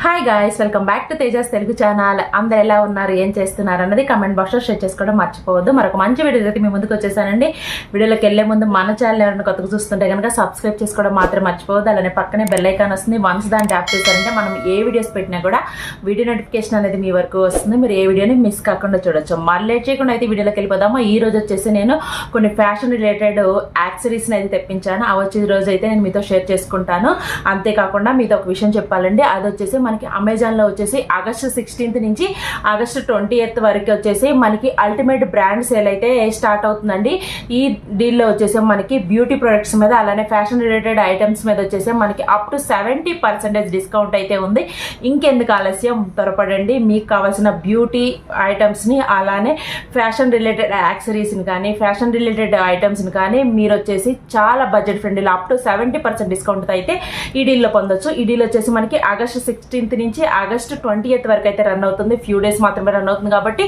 Hi guys, welcome back to Tejas Telugu channel. అందరు ఎలా ఉన్నారు, ఏం చేస్తున్నారు అన్నది కమెంట్ బాక్స్లో షేర్ చేసుకోవడం మర్చిపోవద్దు. మరొక మంచి వీడియో అయితే మీ ముందుకు వచ్చేసానండి. వీడియోలోకి వెళ్లే ముందు మన ఛానల్ ఎవరైనా కొత్తగా చూస్తుంటే కనుక సబ్స్క్రైబ్ చేసుకోవడం మాత్రం మర్చిపోవద్దు. అలానే పక్కనే బెల్ ఐకాన్ వస్తుంది. వన్స్ దాన్ని ట్యాప్ చేశారంటే మనం ఏ వీడియోస్ పెట్టినా కూడా వీడియో నోటిఫికేషన్ అనేది మీ వరకు వస్తుంది. మీరు ఏ వీడియోని మిస్ కాకుండా చూడొచ్చు. మరి లేట్ చేయకుండా అయితే వీడియోలోకి వెళ్ళిపోదాము. ఈ రోజు వచ్చేసి నేను కొన్ని ఫ్యాషన్ రిలేటెడ్ యాక్సెసరీస్ని అయితే తెప్పించాను. అవి వచ్చే రోజు అయితే నేను మీతో షేర్ చేసుకుంటాను. అంతేకాకుండా మీతో ఒక విషయం చెప్పాలండి. అది వచ్చేసి మనకి అమెజాన్లో వచ్చేసి ఆగస్టు 16th నుంచి ఆగస్టు 20th వరకు వచ్చేసి మనకి అల్టిమేట్ బ్రాండ్ సేల్ అయితే స్టార్ట్ అవుతుందండి. ఈ డీల్లో వచ్చేసి మనకి బ్యూటీ ప్రొడక్ట్స్ మీద అలానే ఫ్యాషన్ రిలేటెడ్ ఐటమ్స్ మీద వచ్చేసి మనకి అప్ టు 70% డిస్కౌంట్ అయితే ఉంది. ఇంకెందుకు ఆలస్యం, త్వరపడండి. మీకు కావాల్సిన బ్యూటీ ఐటమ్స్ని అలానే ఫ్యాషన్ రిలేటెడ్ యాక్సెసరీస్ని కానీ ఫ్యాషన్ రిలేటెడ్ ఐటమ్స్ని కానీ మీరు వచ్చేసి చాలా budget friendly up to 70% discount అయితే ఈ డీల్లో పొందొచ్చు. ఈ డీల్ వచ్చేసి మనకి ఆగస్టు 16th నుంచి ఆగస్టు 20th వరకు అయితే రన్ అవుతుంది. ఫ్యూ డేస్ మాత్రమే రన్ అవుతుంది కాబట్టి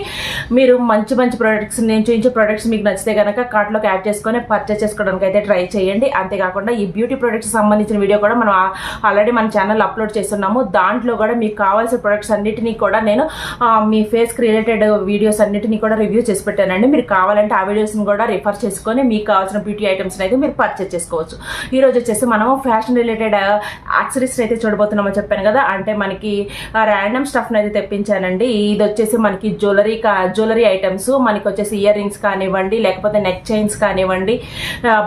మీరు మంచి ప్రొడక్ట్స్ నేను చూపించే ప్రొడక్ట్స్ మీకు నచ్చితే కనుక కార్ట్లోకి యాడ్ చేసుకొని పర్చేస్ చేసుకోవడానికి అయితే ట్రై చేయండి. అంతేకాకుండా ఈ బ్యూటీ ప్రొడక్ట్స్ సంబంధించిన వీడియో కూడా మనం ఆల్రెడీ మన ఛానల్ అప్లోడ్ చేస్తున్నాము. దాంట్లో కూడా మీకు కావాల్సిన ప్రొడక్ట్స్ అన్నిటినీ కూడా నేను మీ ఫేస్కి రిలేటెడ్ వీడియోస్ అన్నిటినీ కూడా రివ్యూ చేసి పెట్టానండి. మీరు కావాలంటే ఆ వీడియోస్ని కూడా రిఫర్ చేసుకొని మీకు కావాల్సిన బ్యూటీ ఐటమ్స్ అయితే మీరు పర్చేస్ చేసుకోవచ్చు. ఈ రోజు వచ్చేసి మనం ఫ్యాషన్ రిలేటెడ్ యాక్సెసరీస్ అయితే చూడబోతున్నామని చెప్పాను కదా. అంటే మనకి ర్యాండమ్ స్టఫ్ని అయితే తెప్పించానండి. ఇది వచ్చేసి మనకి జ్యువెలరీ ఐటమ్స్, మనకి వచ్చేసి ఇయర్ రింగ్స్ కానివ్వండి, లేకపోతే నెక్ చైన్స్ కానివ్వండి,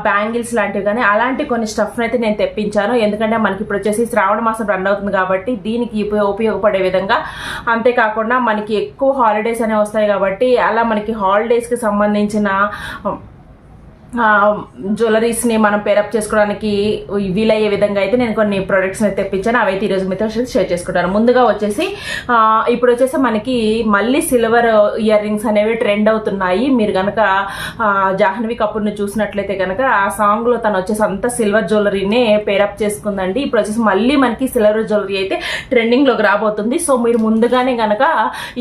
బ్యాంగిల్స్ లాంటివి కానీ అలాంటి కొన్ని స్టఫ్ని అయితే నేను తెప్పించాను. ఎందుకంటే మనకి ఇప్పుడు వచ్చేసి శ్రావణ మాసం రన్ అవుతుంది కాబట్టి దీనికి ఉపయోగపడే విధంగా. అంతేకాకుండా మనకి ఎక్కువ హాలిడేస్ అనేవి వస్తాయి కాబట్టి అలా మనకి హాలిడేస్కి సంబంధించిన జ్యువెలరీస్ని మనం పేరప్ చేసుకోవడానికి వీలయ్యే విధంగా అయితే నేను కొన్ని ప్రొడక్ట్స్ని తెప్పించాను. అవైతే ఈరోజు మీతో షేర్ చేసుకుంటాను. ముందుగా వచ్చేసి ఇప్పుడు వచ్చేసి మనకి మళ్ళీ సిల్వర్ ఇయర్ రింగ్స్ అనేవి ట్రెండ్ అవుతున్నాయి. మీరు కనుక జాహ్నవి కపూర్ని చూసినట్లయితే కనుక ఆ సాంగ్లో తను వచ్చేసి అంతా సిల్వర్ జ్యువెలరీనే పేరప్ చేసుకుందండి. ఇప్పుడు వచ్చేసి మళ్ళీ మనకి సిల్వర్ జ్యువెలరీ అయితే ట్రెండింగ్లోకి రాబోతుంది. సో మీరు ముందుగానే కనుక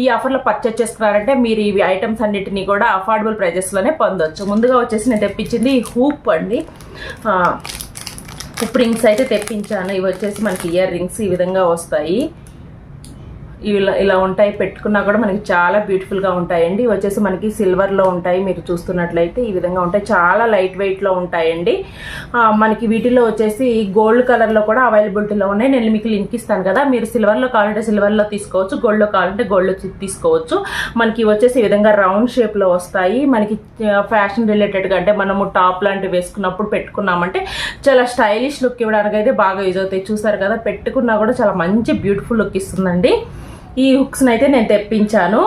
ఈ ఆఫర్లో పర్చేస్ చేసుకున్నారంటే మీరు ఈ ఐటమ్స్ అన్నిటినీ కూడా అఫోర్డబుల్ ప్రైజెస్లోనే పొందొచ్చు. ముందుగా వచ్చేసి నేను తెప్పించింది హూప్ అండి. హూప్ రింగ్స్ అయితే తెప్పించాను. ఇవి వచ్చేసి మనకి ఇయర్ రింగ్స్ ఈ విధంగా వస్తాయి. ఇవి ఇలా ఉంటాయి, పెట్టుకున్నా కూడా మనకి చాలా బ్యూటిఫుల్గా ఉంటాయండి. ఇవి వచ్చేసి మనకి సిల్వర్లో ఉంటాయి. మీరు చూస్తున్నట్లయితే ఈ విధంగా ఉంటాయి. చాలా లైట్ వెయిట్లో ఉంటాయండి. మనకి వీటిలో వచ్చేసి గోల్డ్ కలర్లో కూడా అవైలబిలిటీలో ఉన్నాయి. నేను మీకు లింక్ ఇస్తాను కదా. మీరు సిల్వర్లో కావాలంటే సిల్వర్లో తీసుకోవచ్చు, గోల్డ్లో కావాలంటే గోల్డ్లో తీసుకోవచ్చు. మనకి వచ్చేసి ఈ విధంగా రౌండ్ షేప్లో వస్తాయి. మనకి ఫ్యాషన్ రిలేటెడ్గా అంటే మనము టాప్ లాంటివి వేసుకున్నప్పుడు పెట్టుకున్నామంటే చాలా స్టైలిష్ లుక్ ఇవ్వడానికి అయితే బాగా యూజ్ అవుతాయి. చూసారు కదా, పెట్టుకున్నా కూడా చాలా మంచి బ్యూటిఫుల్ లుక్ ఇస్తుందండి. ఈ హుక్స్ని అయితే నేను తెప్పించాను.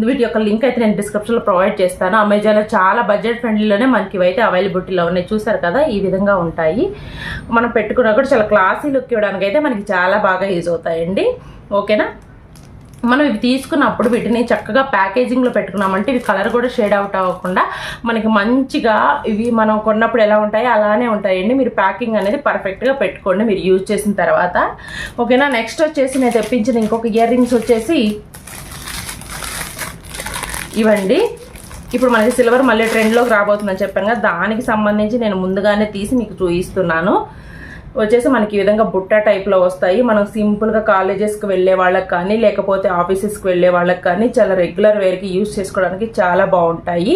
వీటి యొక్క లింక్ అయితే నేను డిస్క్రిప్షన్లో ప్రొవైడ్ చేస్తాను. అమెజాన్లో చాలా బడ్జెట్ ఫ్రెండ్లీలోనే మనకి ఇవైతే అవైలబిలిటీలో ఉన్నాయి. చూసారు కదా, ఈ విధంగా ఉంటాయి. మనం పెట్టుకున్నా కూడా చాలా క్లాసీ లుక్ ఇవ్వడానికి అయితే మనకి చాలా బాగా యూజ్ అవుతాయండి. ఓకేనా. మనం ఇవి తీసుకున్నప్పుడు వీటిని చక్కగా ప్యాకేజింగ్లో పెట్టుకున్నామంటే ఇవి కలర్ కూడా షేడ్ అవుట్ అవ్వకుండా మనకి మంచిగా ఇవి మనం కొన్నప్పుడు ఎలా ఉంటాయో అలానే ఉంటాయండి. మీరు ప్యాకింగ్ అనేది పర్ఫెక్ట్గా పెట్టుకోండి మీరు యూజ్ చేసిన తర్వాత. ఓకేనా. నెక్స్ట్ వచ్చేసి నేను తెప్పించిన ఇంకొక ఇయర్ రింగ్స్ వచ్చేసి ఇవండి. ఇప్పుడు మనకి సిల్వర్ మళ్ళీ ట్రెండ్లోకి రాబోతుందని చెప్పాను కదా, దానికి సంబంధించి నేను ముందుగానే తీసి మీకు చూపిస్తున్నాను. వచ్చేసి మనకి ఈ విధంగా బుట్ట టైప్లో వస్తాయి. మనం సింపుల్గా కాలేజెస్కి వెళ్ళే వాళ్ళకి కానీ లేకపోతే ఆఫీసెస్కి వెళ్ళే వాళ్ళకి కానీ చాలా రెగ్యులర్ వేర్కి యూజ్ చేసుకోవడానికి చాలా బాగుంటాయి.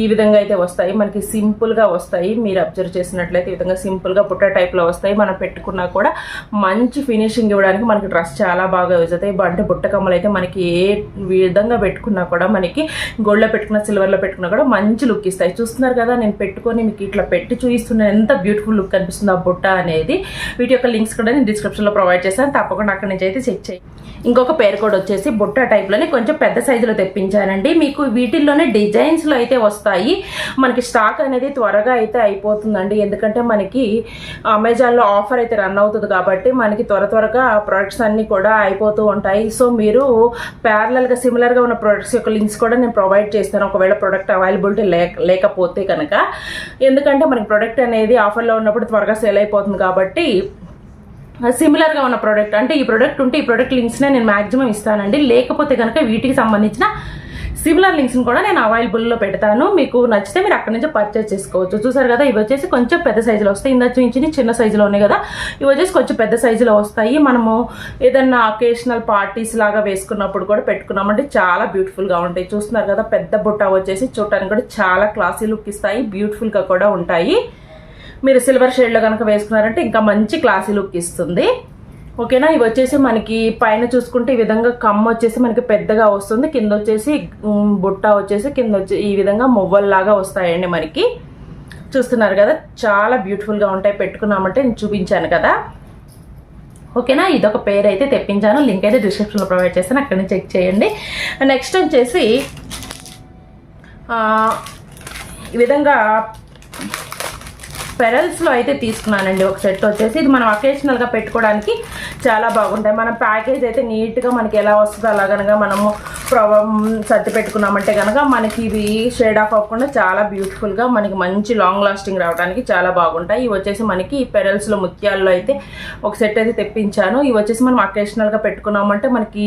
ఈ విధంగా అయితే వస్తాయి. మనకి సింపుల్గా వస్తాయి. మీరు అబ్జర్వ్ చేసినట్లయితే ఈ విధంగా సింపుల్గా బుట్ట టైప్లో వస్తాయి. మనం పెట్టుకున్నా కూడా మంచి ఫినిషింగ్ ఇవ్వడానికి మనకి డ్రెస్ చాలా బాగా యూజ్ అవుతాయి. అంటే బుట్ట కమ్మలు అయితే మనకి ఏ విధంగా పెట్టుకున్నా కూడా మనకి గోల్డ్లో పెట్టుకున్న సిల్వర్లో పెట్టుకున్నా కూడా మంచి లుక్ ఇస్తాయి. చూస్తున్నారు కదా, నేను పెట్టుకొని మీకు ఇట్లా పెట్టి చూపిస్తున్నాను. ఎంత బ్యూటిఫుల్ లుక్ కనిపిస్తుంది ఆ బుట్ట అనేది. వీటి యొక్క లింక్స్ కూడా నేను డిస్క్రిప్షన్లో ప్రొవైడ్ చేస్తాను. తప్పకుండా అక్కడి నుంచి అయితే చెక్ చేయండి. ఇంకొక పేరు కోడ్ వచ్చేసి బుట్ట టైప్లోనే కొంచెం పెద్ద సైజులో తెప్పించానండి. మీకు వీటిల్లోనే డిజైన్స్లో అయితే వస్తాయి. మనకి స్టాక్ అనేది త్వరగా అయితే అయిపోతుందండి. ఎందుకంటే మనకి అమెజాన్లో ఆఫర్ అయితే రన్ అవుతుంది కాబట్టి మనకి త్వరగా ప్రొడక్ట్స్ అన్నీ కూడా అయిపోతూ ఉంటాయి. సో మీరు ప్యారలల్గా సిమిలర్గా ఉన్న ప్రొడక్ట్స్ యొక్క లింక్స్ కూడా నేను ప్రొవైడ్ చేస్తాను ఒకవేళ ప్రొడక్ట్ అవైలబిలిటీ లేకపోతే కనుక. ఎందుకంటే మనకి ప్రొడక్ట్ అనేది ఆఫర్లో ఉన్నప్పుడు త్వరగా సేల్ అయిపోతుంది కాబట్టి సిమిలర్గా ఉన్న ప్రోడక్ట్ అంటే ఈ ప్రోడక్ట్ ఉంటే ఈ ప్రోడక్ట్ లింక్స్నే నేను మ్యాక్సిమం ఇస్తానండి. లేకపోతే కనుక వీటికి సంబంధించిన సిమిలర్ లింక్స్ని కూడా నేను అవైలబుల్లో పెడతాను, మీకు నచ్చితే మీరు అక్కడి నుంచి పర్చేస్ చేసుకోవచ్చు. చూసారు కదా, ఇవి వచ్చేసి కొంచెం పెద్ద సైజులో వస్తాయి. ఇందా చూపించి చిన్న సైజులో ఉన్నాయి కదా, ఇవి వచ్చేసి కొంచెం పెద్ద సైజులో వస్తాయి. మనము ఏదన్నా అకేషనల్ పార్టీస్ లాగా వేసుకున్నప్పుడు కూడా పెట్టుకున్నామంటే చాలా బ్యూటిఫుల్గా ఉంటాయి. చూస్తున్నారు కదా, పెద్ద బుట్ట వచ్చేసి చూడటానికి కూడా చాలా క్లాసీ లుక్ ఇస్తాయి, బ్యూటిఫుల్గా కూడా ఉంటాయి. మీరు సిల్వర్ షేడ్లో కనుక వేసుకున్నారంటే ఇంకా మంచి క్లాసీ లుక్ ఇస్తుంది. ఓకేనా, ఇవి వచ్చేసి మనకి పైన చూసుకుంటే ఈ విధంగా కమ్మ వచ్చేసి మనకి పెద్దగా వస్తుంది, కింద వచ్చేసి బుట్ట వచ్చేసి కింద వచ్చి ఈ విధంగా మువ్వల్లాగా వస్తాయండి మనకి. చూస్తున్నారు కదా, చాలా బ్యూటిఫుల్గా ఉంటాయి. పెట్టుకున్నామంటే నేను చూపించాను కదా. ఓకేనా, ఇదొక పేరు అయితే తెప్పించాను, లింక్ అయితే డిస్క్రిప్షన్లో ప్రొవైడ్ చేస్తాను, అక్కడి నుంచి చెక్ చేయండి. నెక్స్ట్ వచ్చేసి ఈ విధంగా పెరల్స్లో అయితే తీసుకున్నానండి ఒక సెట్ వచ్చేసి. ఇది మనం అకేషనల్గా పెట్టుకోవడానికి చాలా బాగుంటాయి. మన ప్యాకేజ్ అయితే నీట్గా మనకి ఎలా వస్తుందో అలా కనుక మనము సర్ది పెట్టుకున్నామంటే కనుక మనకి ఇవి షేడ్ ఆఫ్ అవ్వకుండా చాలా బ్యూటిఫుల్గా మనకి మంచి లాంగ్ లాస్టింగ్ రావడానికి చాలా బాగుంటాయి. ఇవి వచ్చేసి మనకి ఈ పెరల్స్లో ముత్యాల్లో అయితే ఒక సెట్ అయితే తెప్పించాను. ఇవి వచ్చేసి మనం అకేషనల్గా పెట్టుకున్నామంటే మనకి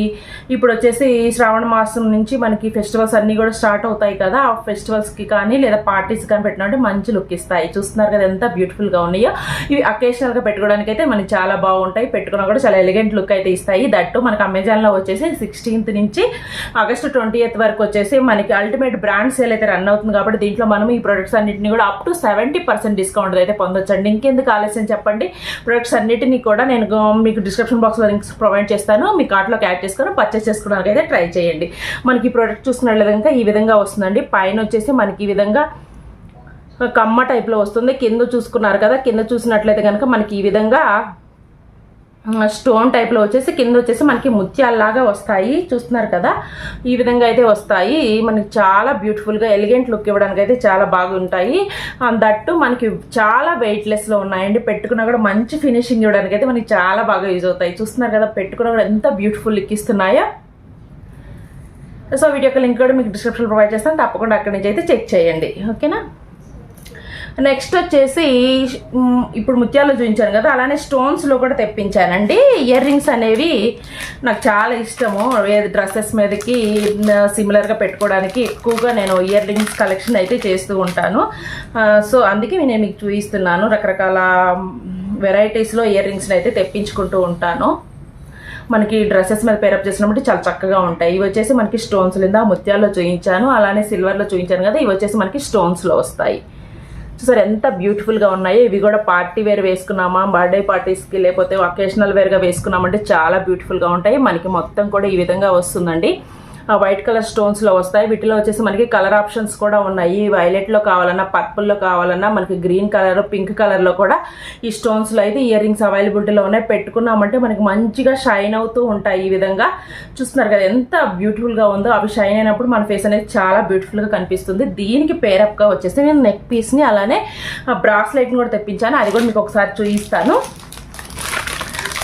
ఇప్పుడు వచ్చేసి శ్రావణ మాసం నుంచి మనకి ఫెస్టివల్స్ అన్నీ కూడా స్టార్ట్ అవుతాయి కదా, ఆ ఫెస్టివల్స్కి కానీ లేదా పార్టీస్ కానీ పెట్టినట్టు మంచి లుక్ ఇస్తాయి. చూస్తున్నారు కదా ఎంత బ్యూటిఫుల్గా ఉన్నాయో. ఇవి అకేషనల్గా పెట్టుకోవడానికి అయితే మనకి చాలా బాగుంటాయి, పెట్టుకున్నా కూడా చాలా ఎలిగెంట్ లుక్ అయితే ఇస్తాయి. దట్టు మనకి అమెజాన్లో వచ్చేసి 16th నుంచి ఆగస్టు 20th వరకు వచ్చేసి మనకి అల్టిమేట్ బ్రాండ్ సేల్ అయితే రన్ అవుతుంది కాబట్టి దీంట్లో మనం ఈ ప్రొడక్ట్స్ అన్నింటినీ కూడా అప్ టు 70% డిస్కౌంట్ అయితే పొందొచ్చండి. ఇంకెందుకు ఆలస్యం చెప్పండి, ప్రొడక్ట్స్ అన్నిటినీ కూడా నేను మీకు డిస్క్రిప్షన్ బాక్స్లో లింక్స్ ప్రొవైడ్ చేస్తాను, మీ కార్ట్లోకి యాడ్ చేసుకొని పర్చేస్ చేసుకోవడానికి అయితే ట్రై చేయండి. మనకి ఈ ప్రోడక్ట్ చూసుకున్నట్లయితే ఈ విధంగా వస్తుందండి. పైన వచ్చేసి మనకి ఈ విధంగా కమ్మ టైప్లో వస్తుంది. కింద చూసుకున్నారు కదా, కింద చూసినట్లయితే కనుక మనకి ఈ విధంగా స్టోన్ టైప్లో వచ్చేసి కింద వచ్చేసి మనకి ముత్యాల్లాగా వస్తాయి. చూస్తున్నారు కదా, ఈ విధంగా అయితే వస్తాయి. మనకి చాలా బ్యూటిఫుల్గా ఎలిగెంట్ లుక్ ఇవ్వడానికి అయితే చాలా బాగుంటాయి. దట్టు మనకి చాలా వెయిట్లెస్లో ఉన్నాయండి, పెట్టుకున్నా కూడా మంచి ఫినిషింగ్ ఇవ్వడానికి అయితే మనకి చాలా బాగా యూజ్ అవుతాయి. చూస్తున్నారు కదా, పెట్టుకున్నా కూడా ఎంత బ్యూటిఫుల్ లుక్ ఇస్తున్నాయో. సో వీడియో యొక్క లింక్ కూడా మీకు డిస్క్రిప్షన్ ప్రొవైడ్ చేస్తాను, తప్పకుండా అక్కడి నుంచి అయితే చెక్ చేయండి. ఓకేనా, నెక్స్ట్ వచ్చేసి ఇప్పుడు ముత్యాలు చూపించాను కదా, అలానే స్టోన్స్లో కూడా తెప్పించానండి. ఇయర్ రింగ్స్ అనేవి నాకు చాలా ఇష్టము, డ్రెస్సెస్ మీదకి సిమిలర్గా పెట్టుకోవడానికి ఎక్కువగా నేను ఇయర్ రింగ్స్ కలెక్షన్ అయితే చేస్తూ ఉంటాను. సో అందుకే నేను మీకు చూపిస్తున్నాను, రకరకాల వెరైటీస్లో ఇయర్ రింగ్స్ని అయితే తెప్పించుకుంటూ ఉంటాను. మనకి డ్రెస్సెస్ మీద పేరప్ చేసినప్పుడు చాలా చక్కగా ఉంటాయి. ఇవి వచ్చేసి మనకి స్టోన్స్ లేదా ముత్యాల్లో చూపించాను, అలానే సిల్వర్లో చూపించాను కదా, ఇవి వచ్చేసి మనకి స్టోన్స్లో వస్తాయి. చూసారు ఎంత బ్యూటిఫుల్గా ఉన్నాయో. ఇవి కూడా పార్టీ వేర్ వేసుకున్నామా, బర్త్డే పార్టీస్కి లేకపోతే అకేషనల్ వేర్గా వేసుకున్నామంటే చాలా బ్యూటిఫుల్గా ఉంటాయి. మనకి మొత్తం కూడా ఈ విధంగా వస్తుందండి. వైట్ కలర్ స్టోన్స్లో వస్తాయి. వీటిలో వచ్చేసి మనకి కలర్ ఆప్షన్స్ కూడా ఉన్నాయి. వైలెట్లో కావాలన్నా, పర్పుల్లో కావాలన్నా, మనకి గ్రీన్ కలర్, పింక్ కలర్లో కూడా ఈ స్టోన్స్లో అయితే ఇయర్ రింగ్స్ అవైలబిలిటీలో ఉన్నాయి. పెట్టుకున్నామంటే మనకి మంచిగా షైన్ అవుతూ ఉంటాయి. ఈ విధంగా చూస్తున్నారు కదా ఎంత బ్యూటిఫుల్గా ఉందో. అవి షైన్ అయినప్పుడు మన ఫేస్ అనేది చాలా బ్యూటిఫుల్గా కనిపిస్తుంది. దీనికి పేరప్గా వచ్చేసి నేను నెక్ పీస్ని అలానే బ్రాస్లెట్ని కూడా తెప్పించాను, అది కూడా మీకు ఒకసారి చూపిస్తాను.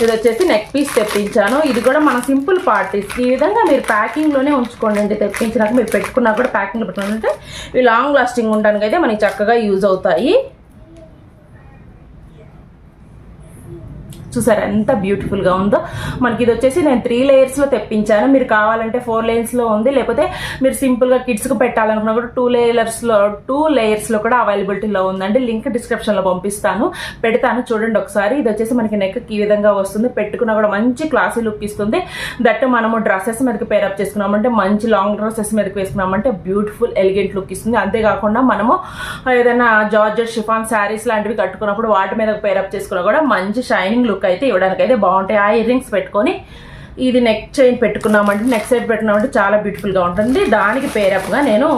ఇది వచ్చేసి నెక్ పీస్ తెప్పించాను. ఇది కూడా మన సింపుల్ పార్టీస్కి ఈ విధంగా మీరు ప్యాకింగ్లోనే ఉంచుకోండి. తెప్పించినాక మీరు పెట్టుకున్నా కూడా ప్యాకింగ్లో పెట్టుకుంటే ఇవి లాంగ్ లాస్టింగ్ ఉండడానికి అయితే మనకి చక్కగా యూజ్ అవుతాయి. చూసారు ఎంత బ్యూటిఫుల్గా ఉందో. మనకి ఇది వచ్చేసి నేను 3 లేయర్స్లో తెప్పించాను. మీరు కావాలంటే 4 లేయర్స్లో ఉంది, లేకపోతే మీరు సింపుల్గా కిడ్స్కి పెట్టాలనుకున్నా కూడా 2 లేయర్స్లో కూడా అవైలబిలిటీలో ఉందండి. లింక్ డిస్క్రిప్షన్లో పంపిస్తాను, పెడతాను, చూడండి ఒకసారి. ఇది వచ్చేసి మనకి నెక్కి ఈ విధంగా వస్తుంది. పెట్టుకున్నా కూడా మంచి క్లాసీ లుక్ ఇస్తుంది. దట్ మనము డ్రెస్సెస్ మీదకి పేరప్ చేసుకున్నామంటే, మంచి లాంగ్ డ్రెస్సెస్ మీదకి వేసుకున్నామంటే బ్యూటిఫుల్ ఎలిగెంట్ లుక్ ఇస్తుంది. అంతేకాకుండా మనము ఏదైనా జార్జెట్ షిఫాన్ శారీస్ లాంటివి కట్టుకున్నప్పుడు వాటి మీద పేరప్ చేసుకున్నా కూడా మంచి షైనింగ్ లుక్ అయితే ఇవ్వడానికి అయితే బాగుంటాయి. ఆ ఇయర్ రింగ్స్ పెట్టుకొని ఇది నెక్ చైన్ పెట్టుకున్నామంటే, నెక్ సైడ్ పెట్టుకున్నామంటే చాలా బ్యూటిఫుల్గా ఉంటుంది. దానికి పేరప్గా నేను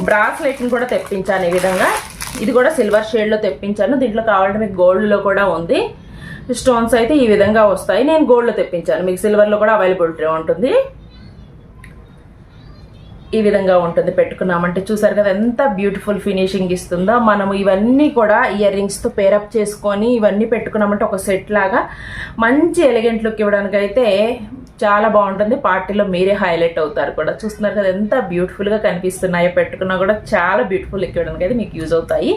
బ్రాస్లెట్ని కూడా తెప్పించాను. ఈ విధంగా ఇది కూడా సిల్వర్ షేడ్లో తెప్పించాను. దీంట్లో కావాలంటే మీకు గోల్డ్లో కూడా ఉంది. స్టోన్స్ అయితే ఈ విధంగా వస్తాయి. నేను గోల్డ్లో తెప్పించాను, మీకు సిల్వర్లో కూడా అవైలబిలిటీ ఉంటుంది. ఈ విధంగా ఉంటుంది పెట్టుకున్నామంటే. చూసారు కదా ఎంత బ్యూటిఫుల్ ఫినిషింగ్ ఇస్తుందో. మనము ఇవన్నీ కూడా ఇయర్ రింగ్స్తో పేరప్ చేసుకొని ఇవన్నీ పెట్టుకున్నామంటే ఒక సెట్ లాగా మంచి ఎలిగెంట్ లుక్ ఇవ్వడానికి అయితే చాలా బాగుంటుంది. పార్టీలో మీరే హైలైట్ అవుతారు కూడా. చూస్తున్నారు కదా ఎంత బ్యూటిఫుల్గా కనిపిస్తున్నాయో. పెట్టుకున్నా కూడా చాలా బ్యూటిఫుల్ లుక్ ఇవ్వడానికి అయితే మీకు యూజ్ అవుతాయి.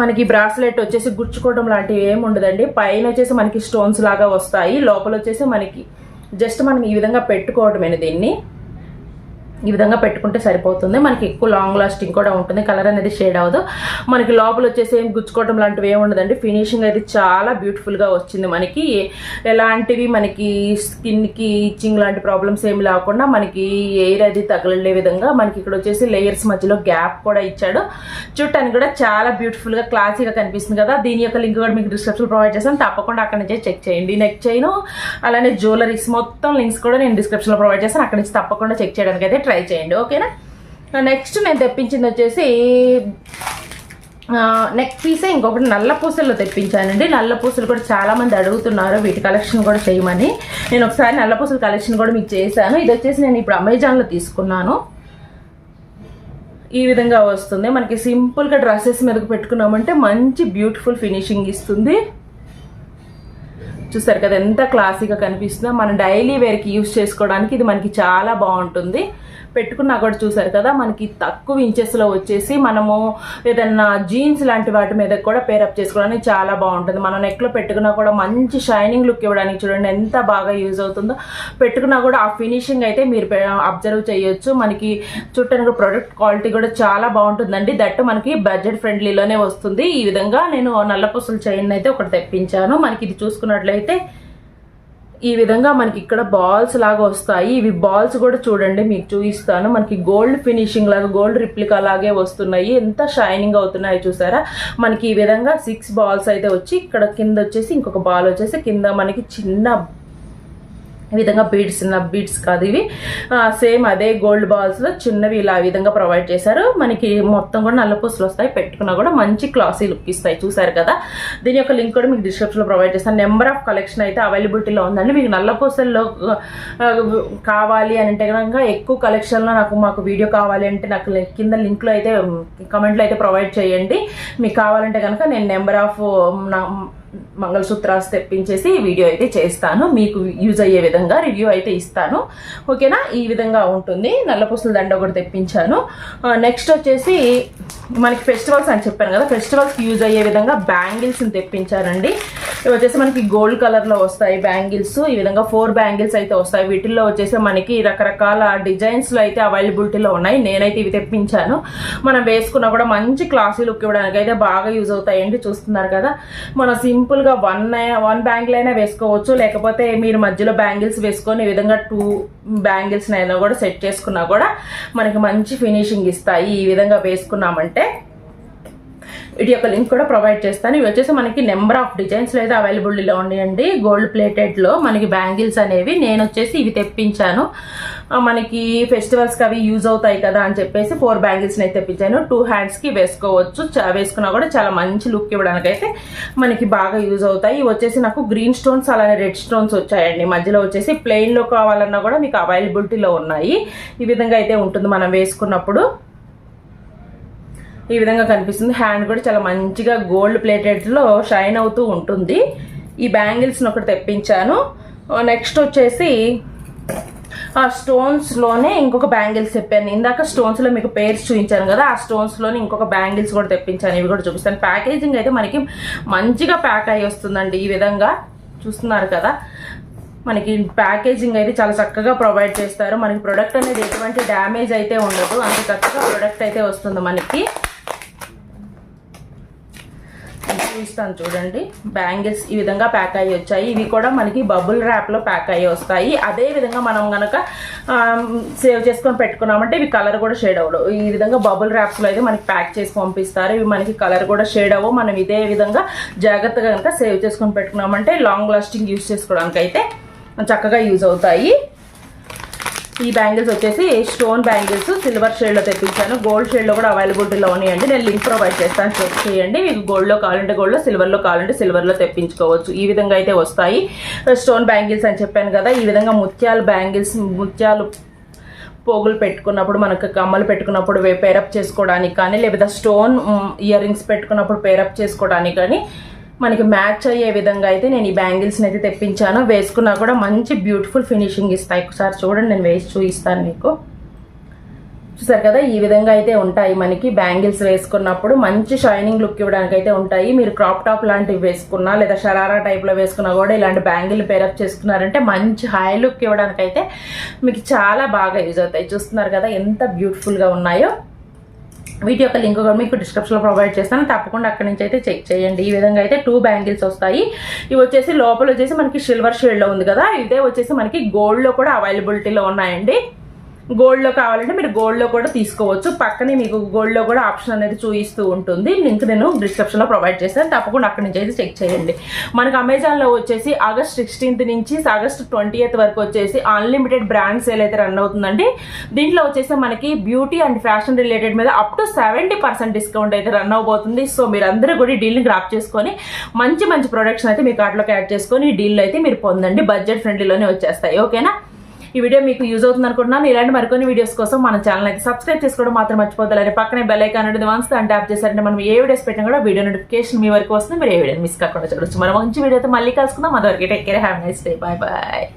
మనకి బ్రాస్లెట్ వచ్చేసి గుచ్చుకోవడం లాంటివి ఏమి ఉండదండి. పైన వచ్చేసి మనకి స్టోన్స్ లాగా వస్తాయి, లోపల వచ్చేసి మనకి జస్ట్ మనం ఈ విధంగా పెట్టుకోవడమే దీన్ని. ఈ విధంగా పెట్టుకుంటే సరిపోతుంది. మనకి ఎక్కువ లాంగ్ లాస్టింగ్ కూడా ఉంటుంది, కలర్ అనేది షేడ్ అవ్వదు. మనకి లోపల వచ్చేసి ఏం గుచ్చుకోవడం లాంటివి ఏమి ఉండదండి. ఫినిషింగ్ అయితే చాలా బ్యూటిఫుల్గా వచ్చింది. మనకి ఎలాంటివి మనకి స్కిన్కి ఇచ్చింగ్ లాంటి ప్రాబ్లమ్స్ ఏమి లేకుండా మనకి ఎయిర్ అది తగలే విధంగా మనకి ఇక్కడ వచ్చేసి లేయర్స్ మధ్యలో గ్యాప్ కూడా ఇచ్చాడు. చూడటానికి కూడా చాలా బ్యూటిఫుల్గా క్లాసీగా కనిపిస్తుంది కదా. దీని యొక్క లింక్ కూడా మీకు డిస్క్రిప్షన్ ప్రొవైడ్ చేస్తాను, తప్పకుండా అక్కడ నుంచే చెక్ చేయండి. నెక్ చైన్ అలానే జ్యువెలరీస్ మొత్తం లింక్స్ కూడా నేను డిస్క్రిప్షన్లో ప్రొవైడ్ చేస్తాను, అక్కడ నుంచి తప్పకుండా చెక్ చేయడానికి అయితే ట్రై చేయండి. ఓకేనా. నెక్స్ట్ నేను తెప్పించింది వచ్చేసి నెక్ పీసే ఇంకొకటి నల్ల పూసల్లో తెప్పించానండి. నల్ల పూసలు కూడా చాలామంది అడుగుతున్నారు వీటి కలెక్షన్ కూడా చేయమని. నేను ఒకసారి నల్ల పూసల కలెక్షన్ కూడా మీకు చేశాను. ఇది వచ్చేసి నేను ఇప్పుడు అమెజాన్లో తీసుకున్నాను. ఈ విధంగా వస్తుంది. మనకి సింపుల్గా డ్రెస్సెస్ మీదకి పెట్టుకున్నామంటే మంచి బ్యూటిఫుల్ ఫినిషింగ్ ఇస్తుంది. చూసారు కదా ఎంత క్లాసీగా కనిపిస్తుందో. మనం డైలీ వేర్కి యూజ్ చేసుకోవడానికి ఇది మనకి చాలా బాగుంటుంది. పెట్టుకున్నా కూడా చూసారు కదా మనకి తక్కువ ఇంచెస్లో వచ్చేసి మనము ఏదన్నా జీన్స్ లాంటి వాటి మీద కూడా పేరప్ చేసుకోవడానికి చాలా బాగుంటుంది. మనం నెక్లో పెట్టుకున్నా కూడా మంచి షైనింగ్ లుక్ ఇవ్వడానికి చూడండి ఎంత బాగా యూజ్ అవుతుందో. పెట్టుకున్నా కూడా ఆ ఫినిషింగ్ అయితే మీరు అబ్జర్వ్ చేయొచ్చు. మనకి చుట్టానికి ప్రొడక్ట్ క్వాలిటీ కూడా చాలా బాగుంటుందండి. దట్ మనకి బడ్జెట్ ఫ్రెండ్లీలోనే వస్తుంది. ఈ విధంగా నేను నల్లపూసల చైన్ అయితే ఒకటి తెప్పించాను. మనకి ఇది చూసుకున్నట్లయితే ఈ విధంగా మనకి ఇక్కడ బాల్స్ లాగా వస్తాయి. ఇవి బాల్స్ కూడా చూడండి మీకు చూపిస్తాను. మనకి గోల్డ్ ఫినిషింగ్ లాగా గోల్డ్ రిప్లికా లాగే వస్తున్నాయి. ఎంత షైనింగ్ అవుతున్నాయి చూసారా. మనకి ఈ విధంగా 6 బాల్స్ అయితే వచ్చి ఇక్కడ కింద వచ్చేసి ఇంకొక బాల్ వచ్చేసి కింద మనకి చిన్న ఈ విధంగా బీడ్స్ కాదు ఇవి, సేమ్ అదే గోల్డ్ బాల్స్లో చిన్నవి ఇలా ఈ విధంగా ప్రొవైడ్ చేశారు. మనకి మొత్తం కూడా నల్ల పూసలు వస్తాయి. పెట్టుకున్నా కూడా మంచి క్లాసీ లుక్ ఇస్తాయి. చూసారు కదా. దీని యొక్క లింక్ కూడా మీకు డిస్క్రిప్షన్లో ప్రొవైడ్ చేస్తాను. నెంబర్ ఆఫ్ కలెక్షన్ అయితే అవైలబిలిటీలో ఉందండి. మీకు నల్ల పూసల్లో కావాలి అని అంటే కనుక ఎక్కువ కలెక్షన్లో మాకు వీడియో కావాలి అంటే నాకు కింద లింక్లో అయితే కమెంట్లో అయితే ప్రొవైడ్ చేయండి. మీకు కావాలంటే కనుక నేను నెంబర్ ఆఫ్ మంగళసూత్రాలు తెప్పించేసి వీడియో అయితే చేస్తాను. మీకు యూజ్ అయ్యే విధంగా రివ్యూ అయితే ఇస్తాను. ఓకేనా. ఈ విధంగా ఉంటుంది. నల్లపూసల దండ ఒకటి తెప్పించాను. నెక్స్ట్ వచ్చేసి మనకి ఫెస్టివల్స్ అని చెప్పాను కదా, ఫెస్టివల్స్కి యూజ్ అయ్యే విధంగా బ్యాంగిల్స్ని తెప్పించానండి. ఇవి వచ్చేసి మనకి గోల్డ్ కలర్లో వస్తాయి బ్యాంగిల్స్. ఈ విధంగా 4 బ్యాంగిల్స్ అయితే వస్తాయి. వీటిల్లో వచ్చేసి మనకి రకరకాల డిజైన్స్లో అయితే అవైలబిలిటీలో ఉన్నాయి. నేనైతే ఇవి తెప్పించాను. మనం వేసుకున్నా కూడా మంచి క్లాసీ లుక్ ఇవ్వడానికి అయితే బాగా యూజ్ అవుతాయండి. చూస్తున్నారు కదా. మనం సింపుల్గా వన్ బ్యాంగిల్ అయినా వేసుకోవచ్చు, లేకపోతే మీరు మధ్యలో బ్యాంగిల్స్ వేసుకొని ఈ విధంగా 2 బ్యాంగిల్స్ అయినా కూడా సెట్ చేసుకున్నా కూడా మనకి మంచి ఫినిషింగ్ ఇస్తాయి. ఈ విధంగా వేసుకున్నామంటే వీటి యొక్క లింక్ కూడా ప్రొవైడ్ చేస్తాను. ఇవి వచ్చేసి మనకి నెంబర్ ఆఫ్ డిజైన్స్లో అయితే అవైలబిలిటీలో ఉన్నాయండి. గోల్డ్ ప్లేటెడ్లో మనకి బ్యాంగిల్స్ అనేవి నేను వచ్చేసి ఇవి తెప్పించాను. మనకి ఫెస్టివల్స్కి అవి యూజ్ అవుతాయి కదా అని చెప్పేసి 4 బ్యాంగిల్స్ని అయితే తెప్పించాను. 2 హ్యాండ్స్కి వేసుకోవచ్చు. వేసుకున్నా కూడా చాలా మంచి లుక్ ఇవ్వడానికి అయితే మనకి బాగా యూజ్ అవుతాయి. ఇవి వచ్చేసి నాకు గ్రీన్ స్టోన్స్ అలానే రెడ్ స్టోన్స్ వచ్చాయండి. మధ్యలో వచ్చేసి ప్లెయిన్లో కావాలన్నా కూడా మీకు అవైలబిలిటీలో ఉన్నాయి. ఈ విధంగా అయితే ఉంటుంది మనం వేసుకున్నప్పుడు. ఈ విధంగా కనిపిస్తుంది. హ్యాండ్ కూడా చాలా మంచిగా గోల్డ్ ప్లేటెడ్లో షైన్ అవుతూ ఉంటుంది. ఈ బ్యాంగిల్స్ని ఒకటి తెప్పించాను. నెక్స్ట్ వచ్చేసి ఆ స్టోన్స్లోనే ఇంకొక బ్యాంగిల్స్ చెప్పాను. ఇందాక స్టోన్స్లో మీకు పేర్స్ చూపించాను కదా, ఆ స్టోన్స్లోనే ఇంకొక బ్యాంగిల్స్ కూడా తెప్పించాను. ఇవి కూడా చూపిస్తాను. ప్యాకేజింగ్ అయితే మనకి మంచిగా ప్యాక్ అయ్యి వస్తుందండి. ఈ విధంగా చూస్తున్నారు కదా. మనకి ప్యాకేజింగ్ అయితే చాలా చక్కగా ప్రొవైడ్ చేస్తారు. మనకి ప్రొడక్ట్ అనేది ఎటువంటి డ్యామేజ్ అయితే ఉండదు. అంత చక్కగా ప్రొడక్ట్ అయితే వస్తుంది మనకి. చూపిస్తాను చూడండి. బ్యాంగిల్స్ ఈ విధంగా ప్యాక్ అయ్యి వచ్చాయి. ఇవి కూడా మనకి బబుల్ ర్యాప్లో ప్యాక్ అయ్యి వస్తాయి. అదే విధంగా మనం కనుక సేవ్ చేసుకొని పెట్టుకున్నామంటే ఇవి కలర్ కూడా షేడ్ అవ్వవు. ఈ విధంగా బబుల్ ర్యాప్స్లో అయితే మనకి ప్యాక్ చేసి పంపిస్తారు. ఇవి మనకి కలర్ కూడా షేడ్ అవ్వవు. మనం ఇదే విధంగా జాగ్రత్తగా కనుక సేవ్ చేసుకొని పెట్టుకున్నామంటే లాంగ్ లాస్టింగ్ యూజ్ చేసుకోవడానికి అయితే చక్కగా యూజ్ అవుతాయి. ఈ బ్యాంగిల్స్ వచ్చేసి స్టోన్ బ్యాంగిల్స్ సిల్వర్ షేడ్లో తెప్పించాను. గోల్డ్ షేడ్లో కూడా అవైలబిలిటీలో ఉన్నాయండి. నేను లింక్ ప్రొవైడ్ చేస్తాను, చెక్ చేయండి. మీకు గోల్డ్లో కావాలంటే గోల్డ్లో, సిల్వర్లో కావాలంటే సిల్వర్లో తెప్పించుకోవచ్చు. ఈ విధంగా అయితే వస్తాయి స్టోన్ బ్యాంగిల్స్ అని చెప్పాను కదా. ఈ విధంగా ముత్యాలు బ్యాంగిల్స్, ముత్యాలు పోగులు పెట్టుకున్నప్పుడు, మనకు కమ్మలు పెట్టుకున్నప్పుడు పేరప్ చేసుకోవడానికి కానీ, లేకపోతే స్టోన్ ఇయర్ రింగ్స్ పెట్టుకున్నప్పుడు పేరప్ చేసుకోవడానికి కానీ మనకి మ్యాచ్ అయ్యే విధంగా అయితే నేను ఈ బ్యాంగిల్స్ని అయితే తెప్పించాను. వేసుకున్నా కూడా మంచి బ్యూటిఫుల్ ఫినిషింగ్ ఇస్తాయి. ఒకసారి చూడండి, నేను వేసి చూపిస్తాను మీకు. చూసారు కదా, ఈ విధంగా అయితే ఉంటాయి మనకి. బ్యాంగిల్స్ వేసుకున్నప్పుడు మంచి షైనింగ్ లుక్ ఇవ్వడానికి అయితే ఉంటాయి. మీరు క్రాప్ టాప్ లాంటివి వేసుకున్నా లేదా షరారా టైప్లో వేసుకున్నా కూడా ఇలాంటి బ్యాంగిల్ పేరప్ చేసుకున్నారంటే మంచి హై లుక్ ఇవ్వడానికి అయితే మీకు చాలా బాగా యూజ్ అవుతాయి. చూస్తున్నారు కదా ఎంత బ్యూటిఫుల్గా ఉన్నాయో. వీటి యొక్క లింక్ కూడా మీకు డిస్క్రిప్షన్లో ప్రొవైడ్ చేస్తాను, తప్పకుండా అక్కడి నుంచి అయితే చెక్ చేయండి. ఈ విధంగా అయితే 2 బ్యాంగిల్స్ వస్తాయి. ఇవి వచ్చేసి లోపల వచ్చేసి మనకి సిల్వర్ షేడ్లో ఉంది కదా, ఇదే వచ్చేసి మనకి గోల్డ్లో కూడా అవైలబిలిటీలో ఉన్నాయండి. గోల్డ్లో కావాలంటే మీరు గోల్డ్లో కూడా తీసుకోవచ్చు. పక్కనే మీకు గోల్డ్లో కూడా ఆప్షన్ అనేది చూపిస్తూ ఉంటుంది. లింక్ నేను డిస్క్రిప్షన్లో ప్రొవైడ్ చేస్తాను, తప్పకుండా అక్కడి నుంచి అయితే చెక్ చేయండి. మనకు అమెజాన్లో వచ్చేసి ఆగస్ట్ 16th నుంచి ఆగస్ట్ 20th వరకు వచ్చేసి అన్లిమిటెడ్ బ్రాండ్ సేల్ అయితే రన్ అవుతుందండి. దీంట్లో వచ్చేసి మనకి బ్యూటీ అండ్ ఫ్యాషన్ రిలేటెడ్ మీద అప్ టు 70% డిస్కౌంట్ అయితే రన్ అవబోతుంది. సో మీరు అందరూ కూడా ఈ డీల్ని గ్రాప్ చేసుకొని మంచి మంచి ప్రొడక్ట్స్ అయితే మీ కార్ట్లోకి యాడ్ చేసుకొని ఈ డీల్ అయితే మీరు పొందండి. బడ్జెట్ ఫ్రెండ్లీలోనే వచ్చేస్తాయి. ఓకేనా, ఈ వీడియో మీకు యూజ్ అవుతుంది అనుకుంటున్నాను. ఇలాంటి మరికొన్ని వీడియోస్ కోసం మన ఛానల్ అయితే సబ్స్క్రైబ్ చేసుకోవడం మాత్రం మర్చిపోతారు. పక్కనే బెల్ ఐకాన్ అనేది వన్స్ ట్యాప్ చేశారంటే మనం ఏ వీడియోస్ పెట్టినా కూడా వీడియో నోటిఫికేషన్ మీ వరకు వస్తుంది. మీరు ఏ వీడియో మిస్ కాకుండా చూడొచ్చు. మనం మంచి వీడియోతో మళ్ళీ కలుసుకుందాం. అదివరకు take care, have nice day, bye bye.